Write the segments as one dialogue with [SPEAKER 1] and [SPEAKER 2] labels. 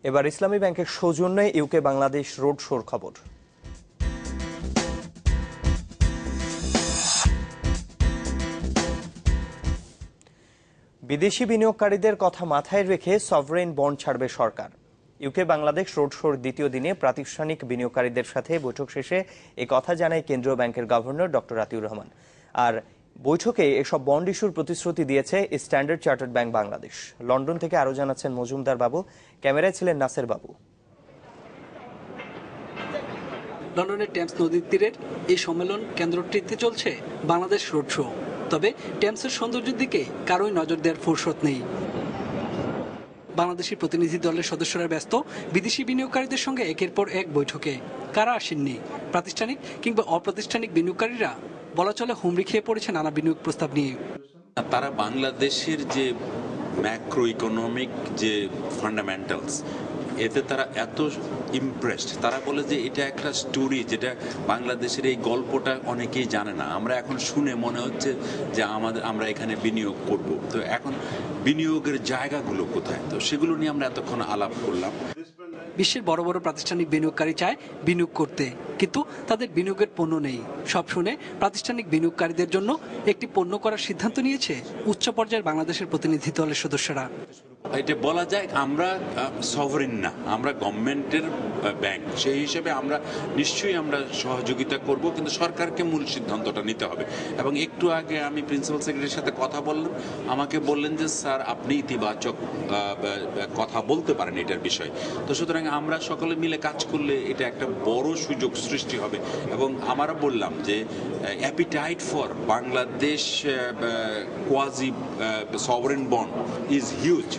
[SPEAKER 1] এবার ইসলামী ব্যাংকের সৌজন্যে ইউকে বাংলাদেশ রোড শোর খবর। বিদেশি বিনিয়োগকারীদের কথা মাথায় রেখে সভরেন বন্ড ছাড়বে সরকার। ইউকে বাংলাদেশ রোড শোর দ্বিতীয় দিনে প্রাতিষ্ঠানিক বিনিয়োগকারীদের সাথে বৈঠক শেষে এ কথা জানায় কেন্দ্রীয় ব্যাংকের গভর্নর ডক্টর আতিউর রহমান। আর বৈঠকে এসব বন্ড ইস্যুর প্রতিশ্রুতি দিয়েছে standard chartered bank Bangladesh. London থেকে আরো জানাচ্ছেন মজুমদার বাবু, ক্যামেরায় ছিলেন নাসের বাবু।
[SPEAKER 2] লন্ডনের টেমস নদীর তীরের এই সম্মেলন কেন্দ্রটিতে চলছে বাংলাদেশ রোড শো। তবে টেমসের সৌন্দর্যের দিকে কারোই নজর দেওয়ার ফুরসত নেই। বাংলাদেশি প্রতিনিধি দলের সদস্যরা ব্যস্ত বিদেশি বিনিয়োগকারীদের সঙ্গে একের পর এক বৈঠকে। কারা আসেননি? প্রাতিষ্ঠানিক কিংবা অপ্রাতিষ্ঠানিক বিনিয়োগকারীরা বলা চলে হুমড়ি খেয়ে পড়েছে নানা বিনিয়োগ প্রস্তাব নিয়ে।
[SPEAKER 3] তারা বাংলাদেশের যে ম্যাক্রো ইকোনমিক যে ফান্ডামেন্টালস, এতে তারা এত ইমপ্রেসড, তারা বলে যে এটা একটা স্টোরি, যেটা বাংলাদেশের এই গল্পটা অনেকেই জানে না। আমরা এখন শুনে মনে হচ্ছে যে আমরা এখানে বিনিয়োগ করব। তো এখন বিনিয়োগের জায়গাগুলো কোথায়, তো সেগুলো নিয়ে আমরা এতক্ষণ আলাপ করলাম।
[SPEAKER 2] বিশ্বের বড় বড় প্রাতিষ্ঠানিক বিনিয়োগকারী চায় বিনিয়োগ করতে, কিন্তু তাদের বিনিয়োগের পণ্য নেই। সব শুনে প্রাতিষ্ঠানিক বিনিয়োগকারীদের জন্য একটি পণ্য করার সিদ্ধান্ত নিয়েছে উচ্চ পর্যায়ের বাংলাদেশের প্রতিনিধি দলের সদস্যরা।
[SPEAKER 3] এটা বলা যায় আমরা সভরেন না, আমরা গভর্নমেন্টের ব্যাংক, সেই হিসেবে আমরা নিশ্চয়ই আমরা সহযোগিতা করব, কিন্তু সরকারকে মূল সিদ্ধান্তটা নিতে হবে। এবং একটু আগে আমি প্রিন্সিপাল সেক্রেটারির সাথে কথা বললাম, আমাকে বললেন যে স্যার আপনি ইতিবাচক কথা বলতে পারেন এটার বিষয়ে। তো সুতরাং আমরা সকলে মিলে কাজ করলে এটা একটা বড় সুযোগ সৃষ্টি হবে। এবং আমরা বললাম যে appetite for Bangladesh quasi sovereign bond is huge.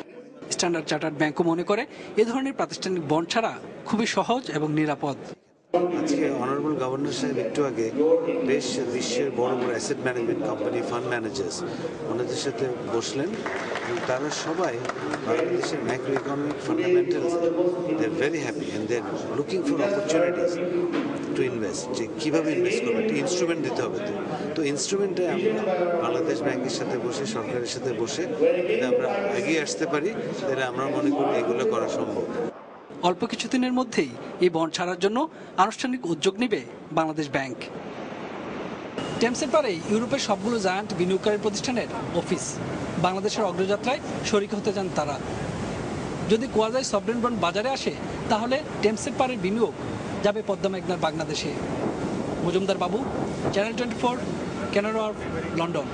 [SPEAKER 2] Standard Chartered ব্যাংকও মনে করে এ ধরনের প্রাতিষ্ঠানিক বন্ড ছাড়া খুবই সহজ এবং নিরাপদ।
[SPEAKER 4] আজকে অনারেবল গভর্নর সাহেব একটু আগে বেশ বিশ্বের বড় বড় asset management company, fund managers ওনাদের সাথে বসলেন এবং তারা সবাই বাংলাদেশের macro economic fundamentals they are very happy and they are looking for opportunities to invest. যে কীভাবে ইনভেস্ট করবে, একটা ইনস্ট্রুমেন্ট দিতে হবে। তো ইনস্ট্রুমেন্টে আমরা বাংলাদেশ ব্যাংকের সাথে বসে, সরকারের সাথে বসে যদি আমরা এগিয়ে আসতে পারি তাহলে আমরা মনে করি এগুলো করা সম্ভব।
[SPEAKER 2] অল্প কিছুদিনের মধ্যেই এই বন্ড ছাড়ার জন্য আনুষ্ঠানিক উদ্যোগ নেবে বাংলাদেশ ব্যাংক। টেমসের পারে ইউরোপের সবগুলো জায়ান্ট বিনিয়োগকারী প্রতিষ্ঠানের অফিস। বাংলাদেশের অগ্রযাত্রায় শরিক হতে চান তারা। যদি কোয়াজাই সভরেন বন্ড বাজারে আসে তাহলে টেমসের পারের বিনিয়োগ যাবে পদ্মা মেঘনার বাংলাদেশে। মজুমদার বাবু, চ্যানেল 24, ক্যানারি ওয়ার্ফ, লন্ডন।